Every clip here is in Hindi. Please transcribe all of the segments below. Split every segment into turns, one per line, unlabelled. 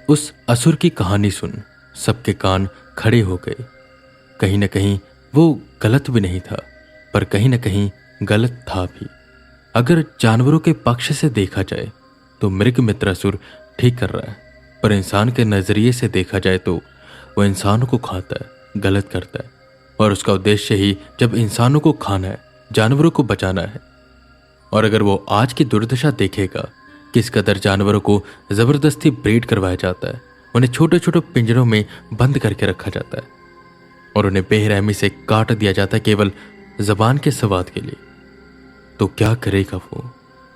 उस असुर की कहानी सुन सबके कान खड़े हो गए। कहीं न कहीं वो गलत भी नहीं था, पर कहीं न कहीं गलत था भी। अगर जानवरों के पक्ष से देखा जाए तो मृग मित्र असुर ठीक कर रहा है, पर इंसान के नजरिए से देखा जाए तो वो इंसानों को खाता है, गलत करता है। और उसका उद्देश्य ही जब इंसानों को खाना है, जानवरों को बचाना है। और अगर वो आज की दुर्दशा देखेगा, किस कदर जानवरों को जबरदस्ती ब्रीड करवाया जाता है, उन्हें छोटे छोटे पिंजरों में बंद करके रखा जाता है और उन्हें बेरहमी से काट दिया जाता है केवल जबान के स्वाद के लिए, तो क्या करेगा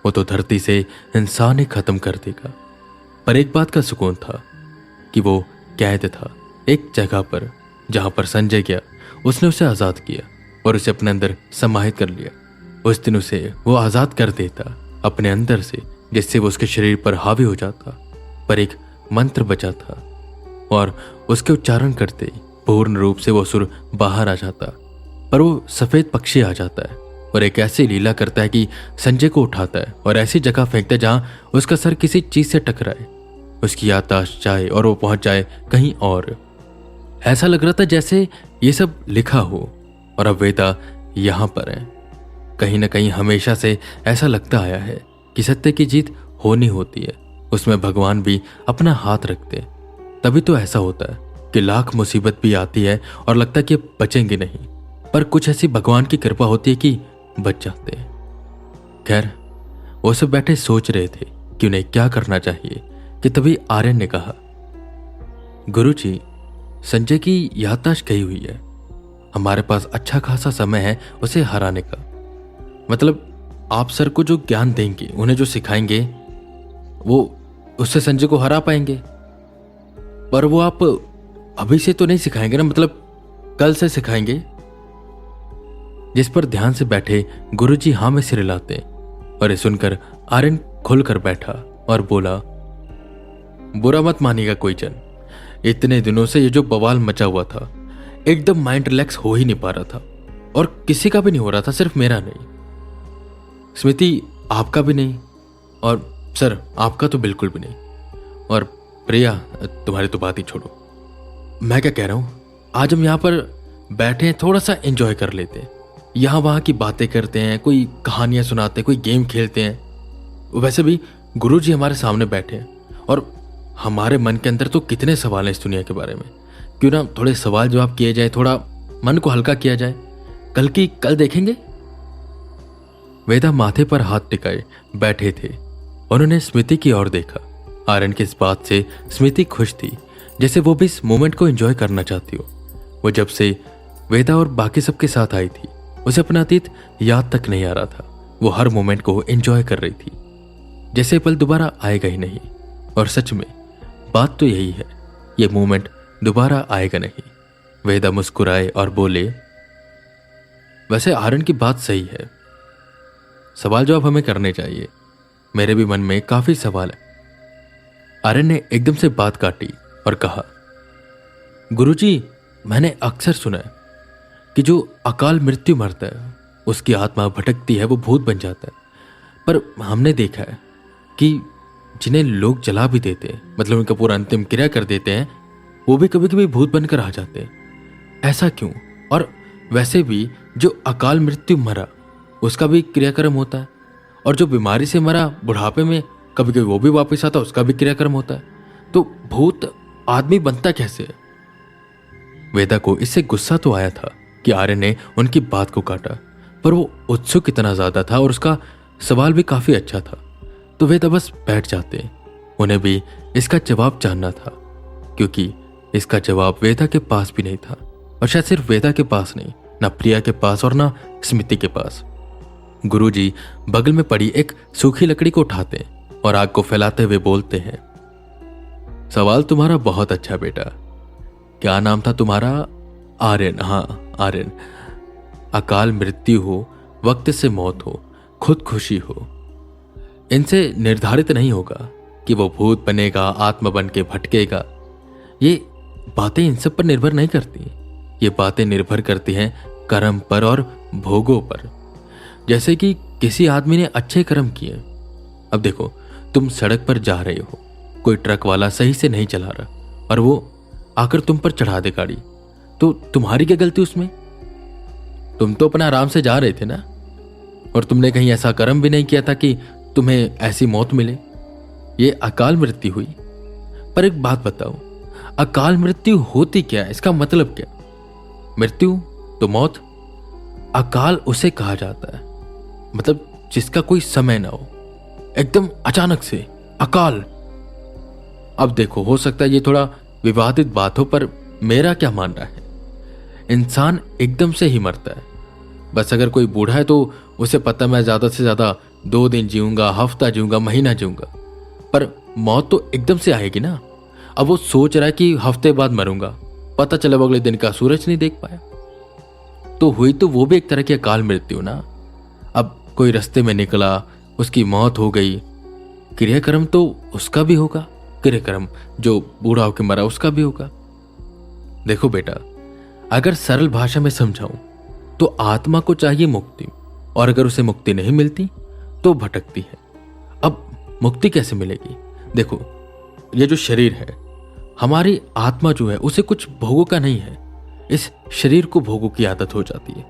वो तो धरती से इंसान ही खत्म कर देगा। पर एक बात का सुकून था कि वो कैद था एक जगह पर, जहां पर संजय गया उसने उसे आजाद किया और उसे अपने अंदर समाहित कर लिया। उस दिन उसे वो आजाद कर देता अपने अंदर से, जिससे वो उसके शरीर पर हावी हो जाता। पर एक मंत्र बचा था और उसके उच्चारण करते ही पूर्ण रूप से वो असुर बाहर आ जाता। पर वो सफेद पक्षी आ जाता है और एक ऐसी लीला करता है कि संजय को उठाता है और ऐसी जगह फेंकता है जहां उसका सर किसी चीज से टकराए, उसकी याददाश्त जाए और वो पहुंच जाए कहीं और। ऐसा लग रहा था जैसे ये सब लिखा हो और अब वेदा यहां पर है। कहीं ना कहीं हमेशा से ऐसा लगता आया है कि सत्य की जीत होनी होती है, उसमें भगवान भी अपना हाथ रखते हैं। तभी तो ऐसा होता है कि लाख मुसीबत भी आती है और लगता है कि बचेंगे नहीं, पर कुछ ऐसी भगवान की कृपा होती है कि बच जाते हैं। खैर, वो सब बैठे सोच रहे थे कि उन्हें क्या करना चाहिए कि तभी आर्यन ने कहा, गुरुजी, संजय की याददाश्त गई हुई है। हमारे पास अच्छा खासा समय है उसे हराने का। मतलब आप सर को जो ज्ञान देंगे, उन्हें जो सिखाएंगे, वो उससे संजय को हरा पाएंगे। पर वो आप अभी से तो नहीं सिखाएंगे ना, मतलब कल से सिखाएंगे। जिस पर ध्यान से बैठे गुरुजी हाँ में सिर हिलाते और ये सुनकर आर्यन खुलकर बैठा और बोला, बुरा मत मानिएगा कोई जन, इतने दिनों से ये जो बवाल मचा हुआ था, एकदम माइंड रिलैक्स हो ही नहीं पा रहा था और किसी का भी नहीं हो रहा था, सिर्फ मेरा नहीं, स्मृति आपका भी नहीं, और सर आपका तो बिल्कुल भी नहीं, और प्रिया तुम्हारी तो बात ही छोड़ो। मैं क्या कह रहा हूं, आज हम यहां पर बैठे हैं, थोड़ा सा एंजॉय कर लेते हैं, यहां वहां की बातें करते हैं, कोई कहानियां सुनाते हैं, कोई गेम खेलते हैं। वैसे भी गुरुजी हमारे सामने बैठे हैं और हमारे मन के अंदर तो कितने सवाल हैं इस दुनिया के बारे में। क्यों ना थोड़े सवाल जवाब किए जाए, थोड़ा मन को हल्का किया जाए। कल की कल देखेंगे। वेदा माथे पर हाथ टिकाए बैठे थे। उन्होंने स्मृति की ओर देखा। आर्यन की इस बात से स्मृति खुश थी, जैसे वो भी इस मोमेंट को एंजॉय करना चाहती हो। वो जब से वेदा और बाकी सबके साथ आई थी, उसे अपना अतीत याद तक नहीं आ रहा था। वो हर मोमेंट को एंजॉय कर रही थी, जैसे पल दोबारा आएगा ही नहीं। और सच में बात तो यही है, ये मोमेंट दोबारा आएगा नहीं। वेदा मुस्कुराए और बोले, वैसे आर्यन की बात सही है, सवाल जवाब हमें करने चाहिए। मेरे भी मन में काफी सवाल है। आर्यन ने एकदम से बात काटी और कहा, गुरुजी, मैंने अक्सर सुना है कि जो अकाल मृत्यु मरता है, उसकी आत्मा भटकती है, वो भूत बन जाता है। पर हमने देखा है कि जिन्हें लोग जला भी देते हैं, मतलब उनका पूरा अंतिम क्रिया कर देते हैं, वो भी कभी कभी भूत बनकर आ जाते हैं। ऐसा क्यों? और वैसे भी जो अकाल मृत्यु मरा, उसका भी क्रियाक्रम होता है, और जो बीमारी से मरा बुढ़ापे में, कभी कभी वो भी वापस आता, उसका भी क्रियाक्रम होता है। तो भूत आदमी बनता कैसे है? वेदा को इससे गुस्सा तो आया था कि आर्यन ने उनकी बात को काटा, पर वो उत्सुक इतना ज्यादा था और उसका सवाल भी काफी अच्छा था, तो वेदा बस बैठ जाते। उन्हें भी इसका जवाब जानना था, क्योंकि इसका जवाब वेदा के पास भी नहीं था, और शायद सिर्फ वेदा के पास नहीं, ना प्रिया के पास और ना स्मृति के पास। गुरुजी बगल में पड़ी एक सूखी लकड़ी को उठाते और आग को फैलाते हुए बोलते हैं, सवाल तुम्हारा बहुत अच्छा बेटा। क्या नाम था तुम्हारा? आर्यन। हाँ, आर्यन। अकाल मृत्यु हो, वक्त से मौत हो, खुद खुशी हो, इनसे निर्धारित नहीं होगा कि वो भूत बनेगा, आत्मा बन के भटकेगा। ये बातें इन सब पर निर्भर नहीं करती। ये बातें निर्भर करती हैं कर्म पर और भोगों पर। जैसे कि किसी आदमी ने अच्छे कर्म किए। अब देखो, तुम सड़क पर जा रहे हो, कोई ट्रक वाला सही से नहीं चला रहा और वो आकर तुम पर चढ़ा दे गाड़ी, तो तुम्हारी क्या गलती उसमें? तुम तो अपना आराम से जा रहे थे ना, और तुमने कहीं ऐसा कर्म भी नहीं किया था कि तुम्हें ऐसी मौत मिले। ये अकाल मृत्यु हुई। पर एक बात बताओ, अकाल मृत्यु होती क्या है? इसका मतलब क्या? मृत्यु तो मौत, अकाल उसे कहा जाता है मतलब जिसका कोई समय ना हो, एकदम अचानक से अकाल। अब देखो, हो सकता है ये थोड़ा विवादित बात हो, पर मेरा क्या मानना है, इंसान एकदम से ही मरता है। बस अगर कोई बूढ़ा है तो उसे पता मैं ज्यादा से ज्यादा 2 दिन जीऊंगा, हफ्ता जीऊंगा, महीना जीऊंगा, पर मौत तो एकदम से आएगी ना। अब वो सोच रहा है कि हफ्ते बाद मरूंगा, पता चला वो अगले दिन का सूरज नहीं देख पाया, तो हुई तो वो भी एक तरह की अकाल मृत्यु ना। अब कोई रास्ते में निकला, उसकी मौत हो गई, क्रियाक्रम तो उसका भी होगा, क्रियाक्रम जो बूढ़ा होकर मरा उसका भी होगा। देखो बेटा, अगर सरल भाषा में समझाऊं तो आत्मा को चाहिए मुक्ति, और अगर उसे मुक्ति नहीं मिलती तो भटकती है। अब मुक्ति कैसे मिलेगी? देखो, ये जो शरीर है, हमारी आत्मा जो है उसे कुछ भोगों का नहीं है। इस शरीर को भोगों की आदत हो जाती है,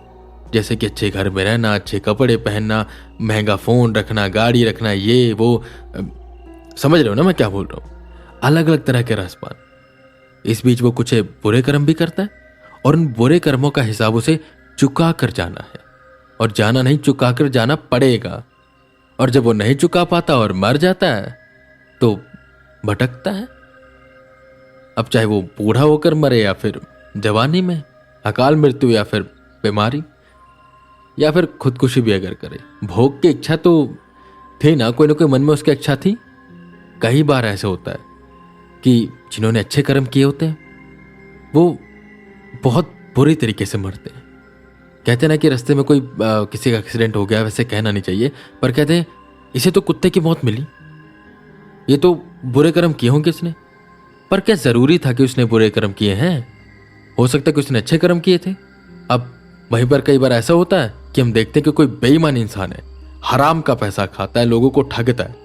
जैसे कि अच्छे घर में रहना, अच्छे कपड़े पहनना, महंगा फोन रखना, गाड़ी रखना, ये वो, समझ रहे हो ना मैं क्या बोल रहा हूं? अलग अलग तरह के रसपान। इस बीच वो कुछ बुरे कर्म भी करता है, और उन बुरे कर्मों का हिसाब उसे चुका कर जाना है, और जाना नहीं, चुका कर जाना पड़ेगा। और जब वो नहीं चुका पाता और मर जाता है तो भटकता है। अब चाहे वो बूढ़ा होकर मरे, या फिर जवानी में अकाल मृत्यु, या फिर बीमारी, या फिर खुदकुशी भी अगर करे, भोग की इच्छा तो थी ना कोई मन में उसकी इच्छा थी। कई बार ऐसा होता है कि जिन्होंने अच्छे कर्म किए होते हैं वो बहुत बुरी तरीके से मरते हैं। कहते हैं ना कि रास्ते में कोई किसी का एक्सीडेंट हो गया, वैसे कहना नहीं चाहिए, पर कहते हैं इसे तो कुत्ते की मौत मिली, ये तो बुरे कर्म किए होंगे इसने। पर क्या जरूरी था कि उसने बुरे कर्म किए हैं? हो सकता है कि उसने अच्छे कर्म किए थे। अब वहीं पर कई बार ऐसा होता है कि हम देखते हैं कि कोई बेईमान इंसान है, हराम का पैसा खाता है, लोगों को ठगता है,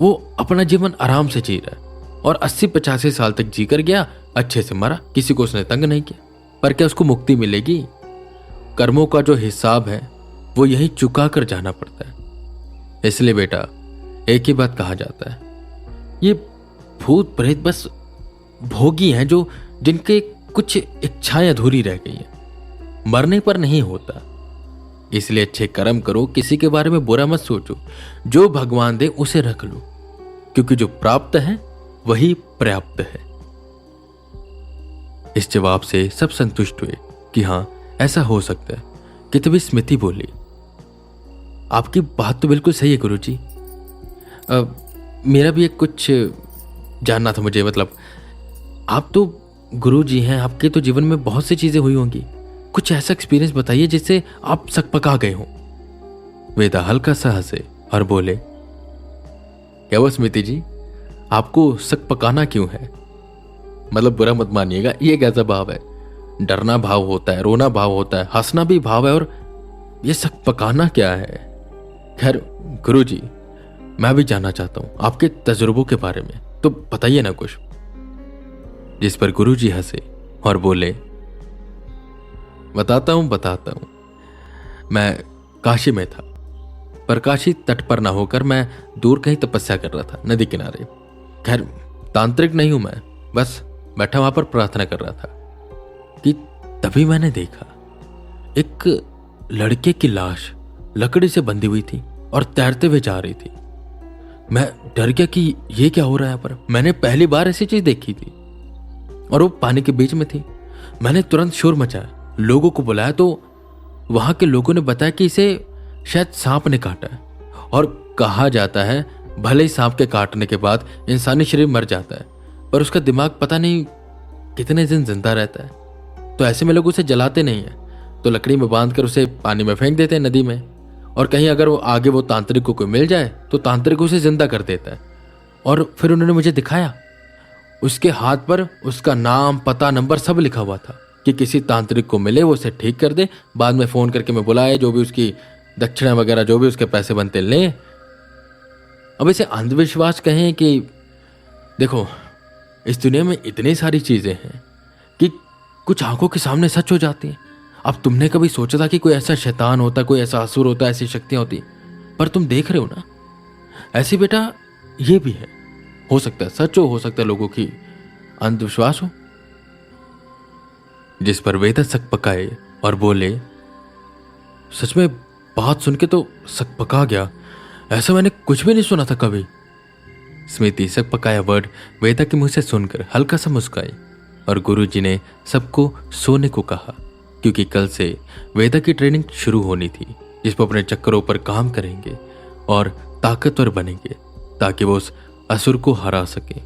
वो अपना जीवन आराम से जी रहा है और 80-85 साल तक जी कर गया, अच्छे से मरा, किसी को उसने तंग नहीं किया। पर क्या उसको मुक्ति मिलेगी? कर्मों का जो हिसाब है वो यही चुका कर जाना पड़ता है। इसलिए बेटा, एक ही बात कहा जाता है, ये भूत प्रेत बस भोगी हैं जो जिनके कुछ इच्छाएं अधूरी रह गई हैं, मरने पर नहीं होता। इसलिए अच्छे कर्म करो, किसी के बारे में बुरा मत सोचो, जो भगवान दे उसे रख लो, क्योंकि जो प्राप्त है वही पर्याप्त है। इस जवाब से सब संतुष्ट हुए कि हां, ऐसा हो सकता है। कि तभी स्मृति बोली, आपकी बात तो बिल्कुल सही है गुरुजी, मेरा भी एक कुछ जानना था मुझे, मतलब आप तो गुरुजी हैं, आपके तो जीवन में बहुत सी चीजें हुई होंगी, कुछ ऐसा एक्सपीरियंस बताइए जिससे आप सकपका गए हो। वेदा हल्का सा हंसे और बोले, क्या वो स्मृति जी, आपको सकपकाना क्यों है? मतलब बुरा मत मानिएगा, ये कैसा भाव है? डरना भाव होता है, रोना भाव होता है, हंसना भी भाव है, और ये सकपकाना क्या है? खैर गुरुजी, मैं भी जानना चाहता हूं आपके तजुर्बों के बारे में, तो बताइए ना कुछ। जिस पर गुरुजी हंसे और बोले, बताता हूं। मैं काशी में था, पर काशी तट पर ना होकर मैं दूर कहीं तपस्या कर रहा था, नदी किनारे। खैर तांत्रिक नहीं हूं मैं, बस बैठा वहां पर प्रार्थना कर रहा था कि तभी मैंने देखा एक लड़के की लाश लकड़ी से बंधी हुई थी और तैरते हुए जा रही थी। मैं डर गया कि ये क्या हो रहा है यहाँ पर, मैंने पहली बार ऐसी चीज देखी थी, और वो पानी के बीच में थी। मैंने तुरंत शोर मचाया, लोगों को बुलाया, तो वहां के लोगों ने बताया कि इसे शायद सांप ने काटा है, और कहा जाता है भले ही सांप के काटने के बाद इंसानी शरीर मर जाता है, पर उसका दिमाग पता नहीं कितने दिन जिंदा रहता है। तो ऐसे में लोग उसे जलाते नहीं है, तो लकड़ी में बांध कर उसे पानी में फेंक देते हैं, नदी में, और कहीं अगर वो आगे वो तांत्रिक को कोई मिल जाए तो तांत्रिक उसे जिंदा कर देता है। और फिर उन्होंने मुझे दिखाया, उसके हाथ पर उसका नाम, पता, नंबर सब लिखा हुआ था कि किसी तांत्रिक को मिले वो उसे ठीक कर दे, बाद में फोन करके मैं बुलाए, जो भी उसकी दक्षिणा वगैरह जो भी उसके पैसे बनते लें। अब इसे अंधविश्वास कहें कि देखो, इस दुनिया में इतनी सारी चीजें हैं कि कुछ आंखों के सामने सच हो जाती हैं। अब तुमने कभी सोचा था कि कोई ऐसा शैतान होता, कोई ऐसा असुर होता, ऐसी शक्तियां होती? पर तुम देख रहे हो ना, ऐसी बेटा ये भी है। हो सकता है सच हो सकता है लोगों की अंधविश्वास हो। जिस पर वेदा सकपकाए और बोले, सच में बात सुन के तो सकपका गया, ऐसा मैंने कुछ भी नहीं सुना था कभी। स्मृति सकपकाया वर्ड वेदा के मुंह से सुनकर हल्का सा मुस्काई और गुरुजी ने सबको सोने को कहा, क्योंकि कल से वेदा की ट्रेनिंग शुरू होनी थी, जिस पर अपने चक्करों पर काम करेंगे और ताकतवर बनेंगे ताकि वो उस असुर को हरा सके।